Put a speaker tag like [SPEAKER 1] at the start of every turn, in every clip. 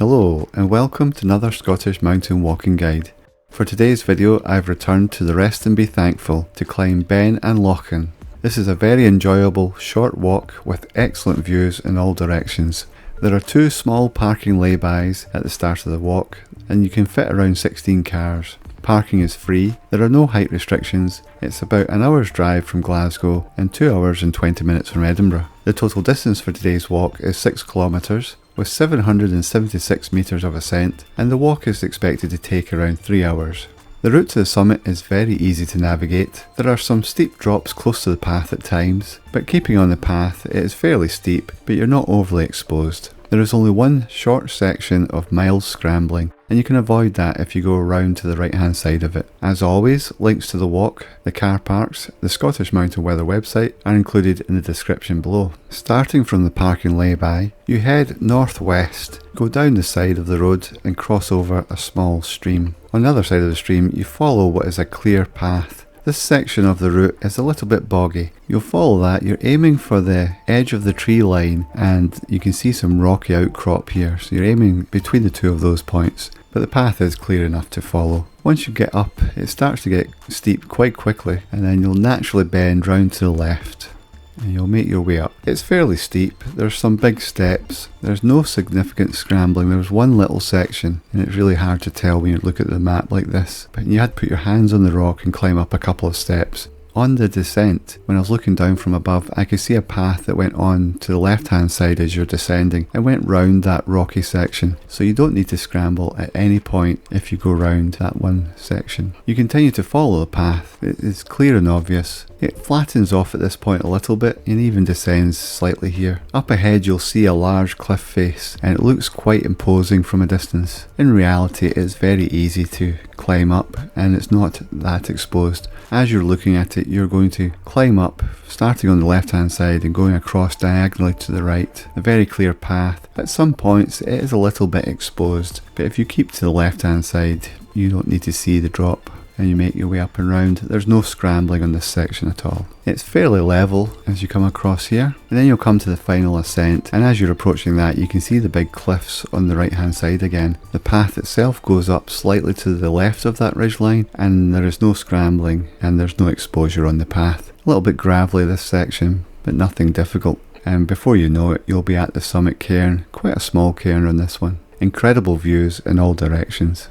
[SPEAKER 1] Hello and welcome to another Scottish mountain walking guide. For today's video I've returned to the Rest and Be Thankful to climb Beinn and Lochain. This is a very enjoyable short walk with excellent views in all directions. There are two small parking laybys at the start of the walk and you can fit around 16 cars. Parking is free, there are no height restrictions, it's about an hour's drive from Glasgow and 2 hours and 20 minutes from Edinburgh. The total distance for today's walk is 6 kilometres with 776 metres of ascent, and the walk is expected to take around 3 hours. The route to the summit is very easy to navigate. There are some steep drops close to the path at times, but keeping on the path it is fairly steep, but you're not overly exposed. There is only one short section of mild scrambling, and you can avoid that if you go around to the right hand side of it. As always, links to the walk, the car parks, the Scottish Mountain Weather website are included in the description below. Starting from the parking lay-by, you head northwest, go down the side of the road and cross over a small stream. On the other side of the stream you follow what is a clear path. This section of the route is a little bit boggy. You'll follow that, you're aiming for the edge of the tree line and you can see some rocky outcrop here, so you're aiming between the two of those points, but the path is clear enough to follow. Once you get up it starts to get steep quite quickly and then you'll naturally bend round to the left and you'll make your way up. It's fairly steep, there's some big steps, there's no significant scrambling, there's one little section and it's really hard to tell when you look at the map like this, but you had to put your hands on the rock and climb up a couple of steps. On the descent, when I was looking down from above, I could see a path that went on to the left hand side as you're descending and went round that rocky section, so you don't need to scramble at any point if you go round that one section. You continue to follow the path, it is clear and obvious. It flattens off at this point a little bit and even descends slightly here. Up ahead you'll see a large cliff face and it looks quite imposing from a distance. In reality it is very easy to climb up and it's not that exposed. As you're looking at it you're going to climb up, starting on the left hand side and going across diagonally to the right. A very clear path. At some points it is a little bit exposed, but if you keep to the left hand side you don't need to see the drop. And you make your way up and round. There's no scrambling on this section at all. It's fairly level as you come across here, and then you'll come to the final ascent, and as you're approaching that you can see the big cliffs on the right hand side again. The path itself goes up slightly to the left of that ridgeline and there is no scrambling and there's no exposure on the path. A little bit gravelly this section, but nothing difficult, and before you know it you'll be at the summit cairn, quite a small cairn on this one. Incredible views in all directions.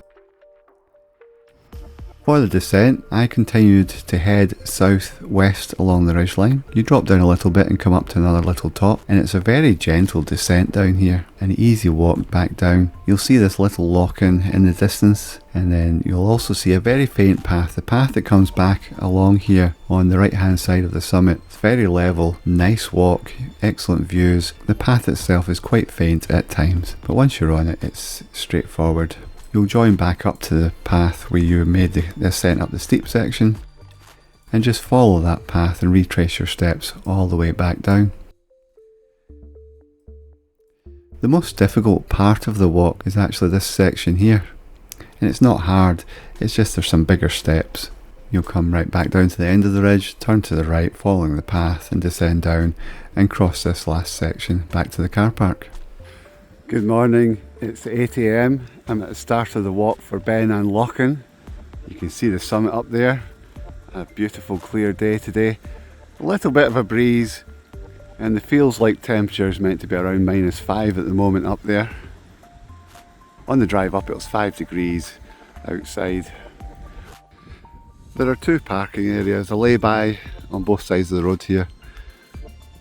[SPEAKER 1] For the descent, I continued to head southwest along the ridgeline. You drop down a little bit and come up to another little top, and it's a very gentle descent down here, an easy walk back down. You'll see this little Lochain in the distance, and then you'll also see a very faint path, the path that comes back along here on the right hand side of the summit. It's very level, nice walk, excellent views. The path itself is quite faint at times, but once you're on it it's straightforward. You'll join back up to the path where you made the ascent up the steep section and just follow that path and retrace your steps all the way back down. The most difficult part of the walk is actually this section here, and it's not hard, it's just there's some bigger steps. You'll come right back down to the end of the ridge, turn to the right following the path and descend down and cross this last section back to the car park. Good morning, it's 8 AM. I'm at the start of the walk for Beinn and Lochain. You can see the summit up there. A beautiful clear day today. A little bit of a breeze and the feels like temperature is meant to be around -5 at the moment up there. On the drive up it was 5 degrees outside. There are two parking areas, a lay-by on both sides of the road here.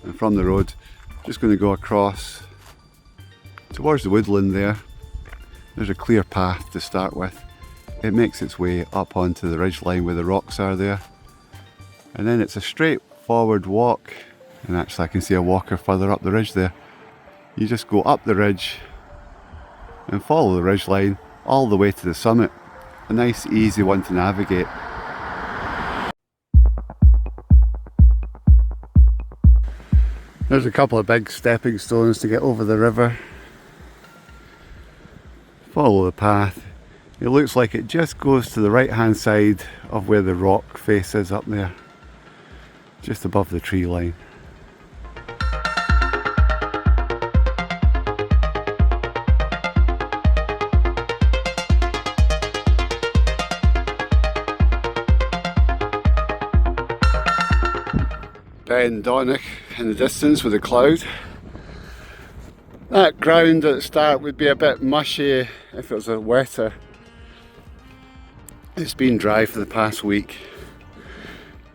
[SPEAKER 1] And from the road, just going to go across towards the woodland there. There's a clear path to start with. It makes its way up onto the ridgeline where the rocks are there. And then it's a straightforward walk. And actually I can see a walker further up the ridge there. You just go up the ridge and follow the ridgeline all the way to the summit. A nice easy one to navigate. There's a couple of big stepping stones to get over the river. Follow the path. It looks like it just goes to the right hand side of where the rock face is up there, just above the tree line. Beinn in the distance with a cloud. That ground at the start would be a bit mushy if it was wetter. It's been dry for the past week,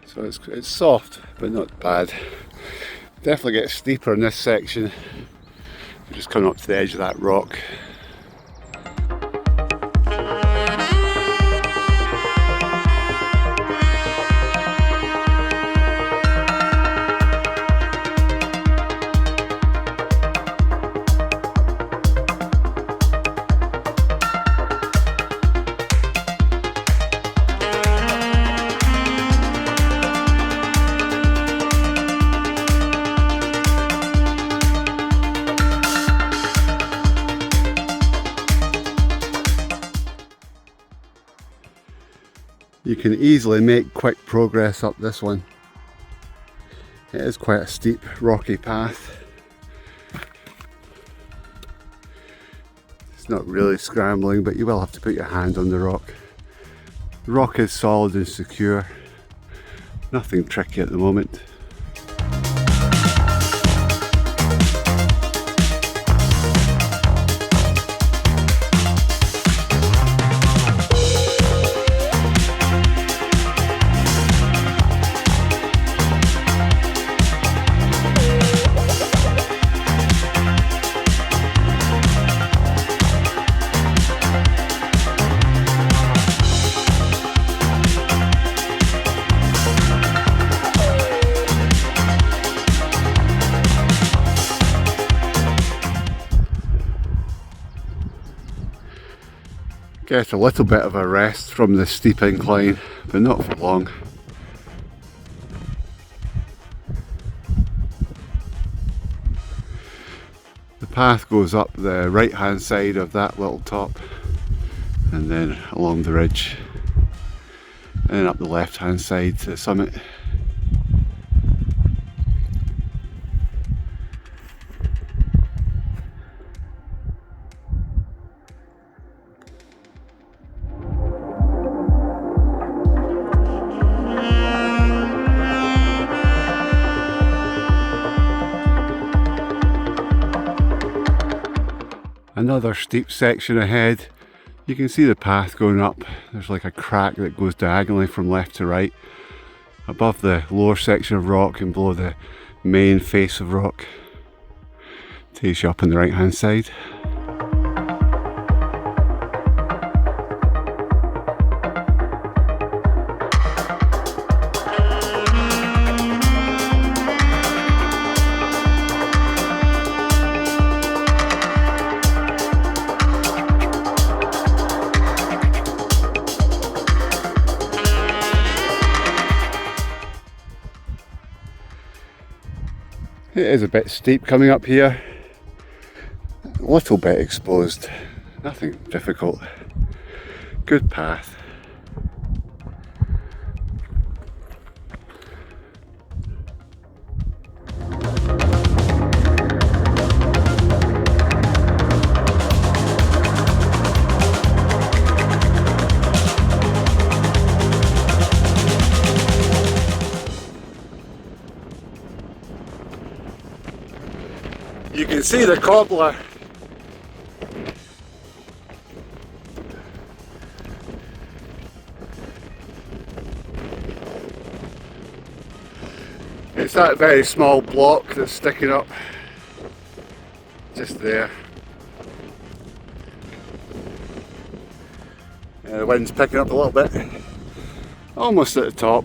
[SPEAKER 1] so it's soft but not bad. Definitely gets steeper in this section. We're just coming up to the edge of that rock. You can easily make quick progress up this one. It is quite a steep, rocky path. It's not really scrambling, but you will have to put your hand on the rock. The rock is solid and secure. Nothing tricky at the moment. Get a little bit of a rest from the steep incline, but not for long. The path goes up the right hand side of that little top and then along the ridge and then up the left hand side to the summit. Another steep section ahead. You can see the path going up. There's like a crack that goes diagonally from left to right above the lower section of rock and below the main face of rock. Takes you up on the right hand side. It is a bit steep coming up here, a little bit exposed, nothing difficult, good path. You can see the cobbler. It's that very small block that's sticking up just there. The wind's picking up a little bit, almost at the top.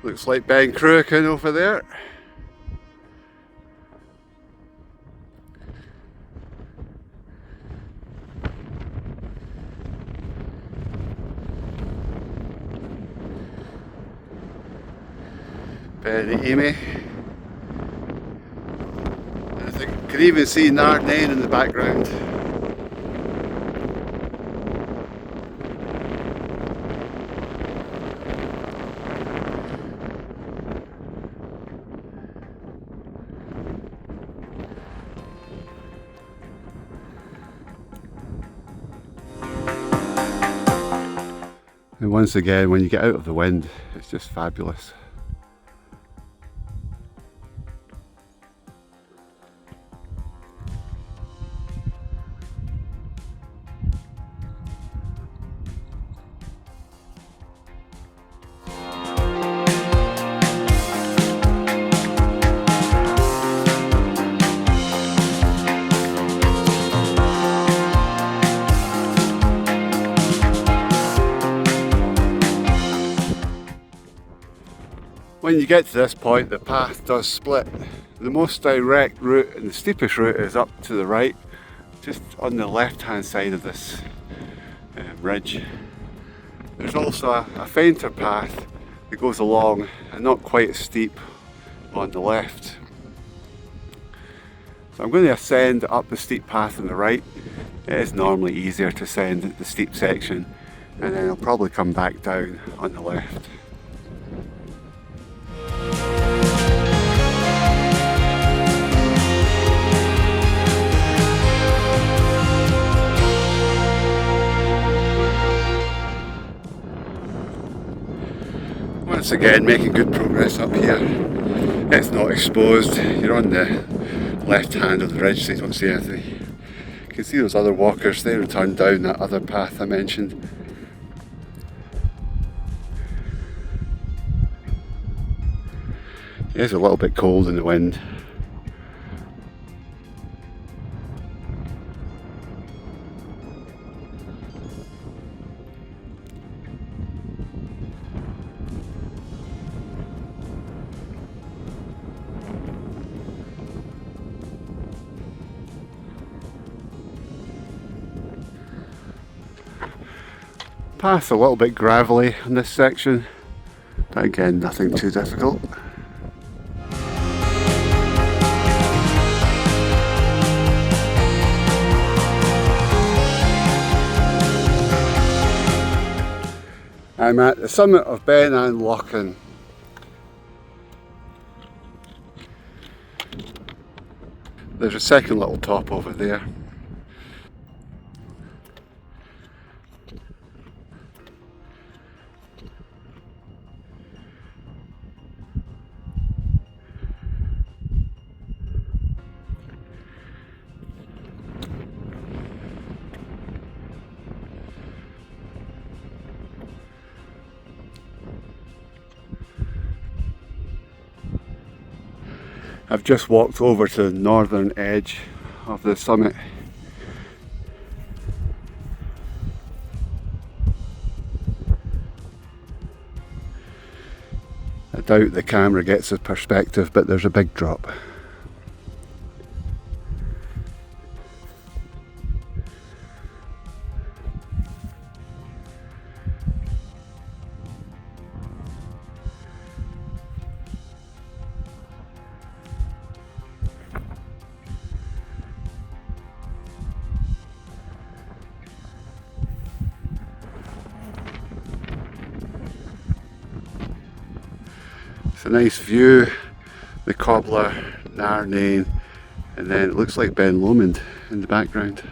[SPEAKER 1] Looks like Beinn over there. Beinn. I think you can even see Lochain in the background. And once again, when you get out of the wind, it's just fabulous. When you get to this point, the path does split. The most direct route and the steepest route is up to the right, just on the left hand side of this ridge. There's also a fainter path that goes along and not quite as steep on the left. So I'm going to ascend up the steep path on the right. It is normally easier to ascend the steep section, and then I'll probably come back down on the left. Once again, making good progress up here. It's not exposed. You're on the left hand of the ridge, so you don't see anything. You can see those other walkers. They return down that other path I mentioned. It is a little bit cold in the wind. Path's a little bit gravelly on this section, but again, nothing too difficult. I'm at the summit of Beinn and Lochain. There's a second little top over there. I've just walked over to the northern edge of the summit. I doubt the camera gets the perspective, but there's a big drop. It's a nice view, the cobbler, Lochain, and then it looks like Beinn Lomond in the background.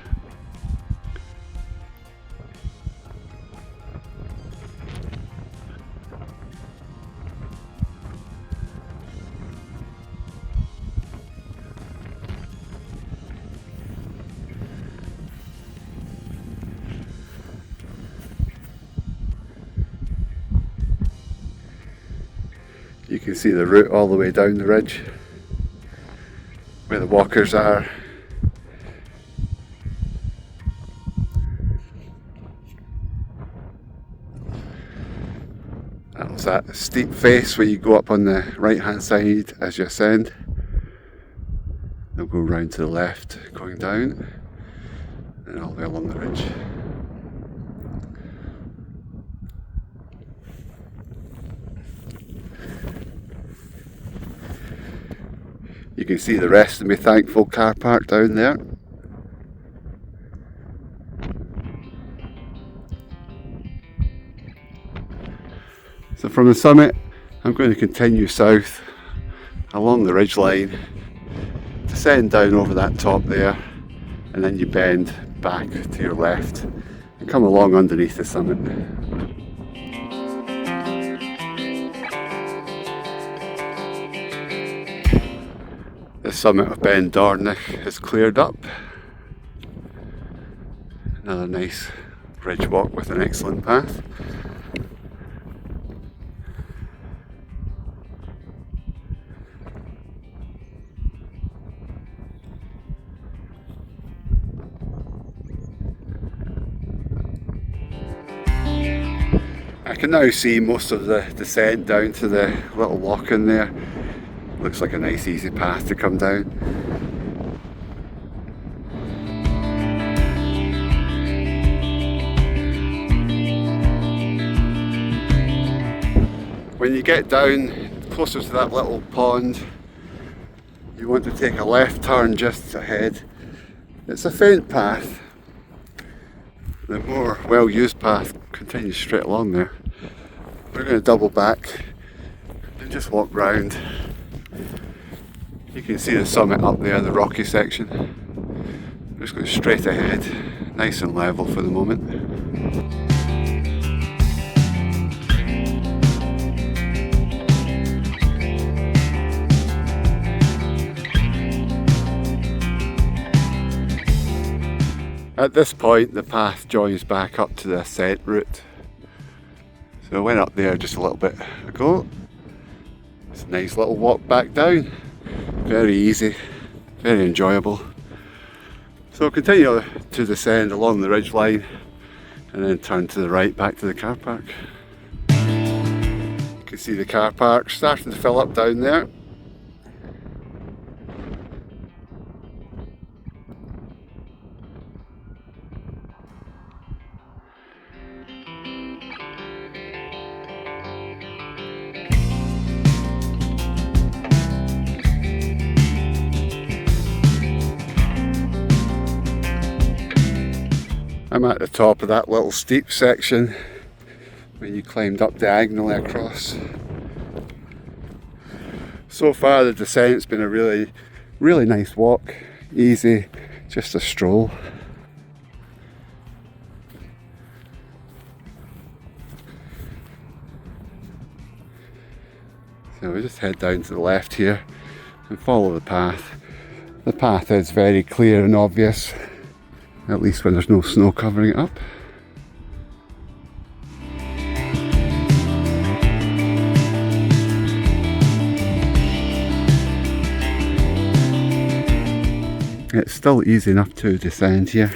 [SPEAKER 1] You can see the route all the way down the ridge where the walkers are. That was that steep face where you go up on the right hand side as you ascend. They'll go round to the left going down and all the way along the ridge. You can see the Rest and Be Thankful car park down there. So from the summit, I'm going to continue south along the ridge line, descend down over that top there, and then you bend back to your left and come along underneath the summit. The summit of Beinn is cleared up. Another nice ridge walk with an excellent path. I can now see most of the descent down to the little Lochain there. Looks like a nice easy path to come down. When you get down closer to that little pond, you want to take a left turn just ahead. It's a faint path. The more well-used path continues straight along there. We're going to double back and just walk round. You can see the summit up there, the rocky section. We're just going straight ahead, nice and level for the moment. At this point the path joins back up to the Ascent route. So I went up there just a little bit ago. It's a nice little walk back down. Very easy, very enjoyable. So I'll continue to descend along the ridge line and then turn to the right back to the car park. You can see the car park starting to fill up down there. I'm at the top of that little steep section when you climbed up diagonally across. So far the descent's been a really nice walk, easy, just a stroll. So we just head down to the left here and follow the path. The path is very clear and obvious. At least when there's no snow covering it up. It's still easy enough to descend here.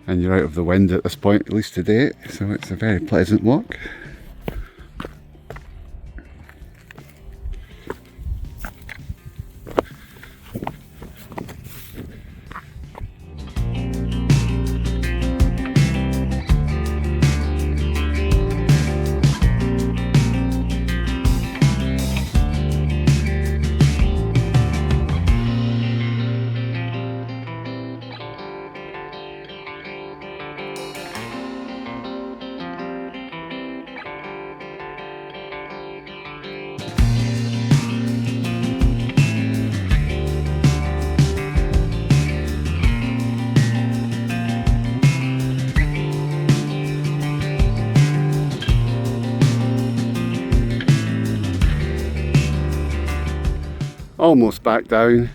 [SPEAKER 1] And you're out of the wind at this point, at least today, so it's a very pleasant walk. Almost back down.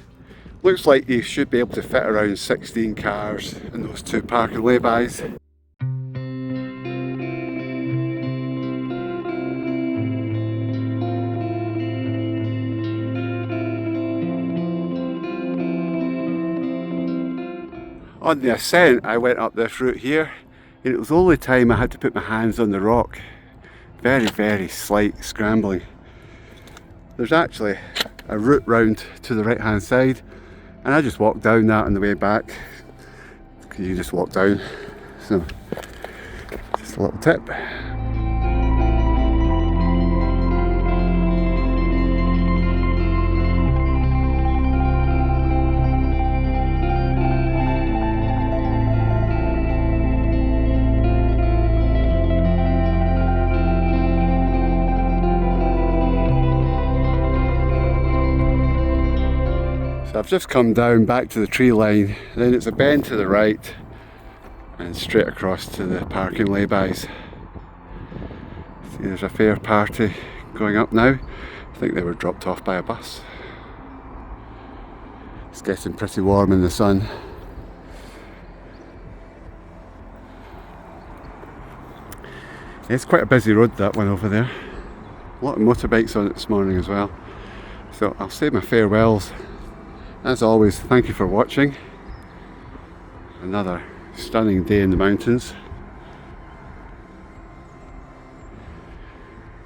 [SPEAKER 1] Looks like you should be able to fit around 16 cars in those two parking laybys. On the Ascent I went up this route here and it was the only time I had to put my hands on the rock. Very slight scrambling. There's actually a route round to the right hand side and I just walked down that on the way back. You just walk down, so just a little tip. So I've just come down back to the tree line, then it's a bend to the right and straight across to the parking laybys. See, there's a fair party going up now. I think they were dropped off by a bus. It's getting pretty warm in the sun. It's quite a busy road, that one over there. A lot of motorbikes on it this morning as well. So I'll say my farewells. As always, thank you for watching. Another stunning day in the mountains.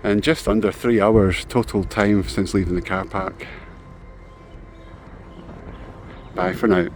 [SPEAKER 1] And just under 3 hours total time since leaving the car park. Bye for now.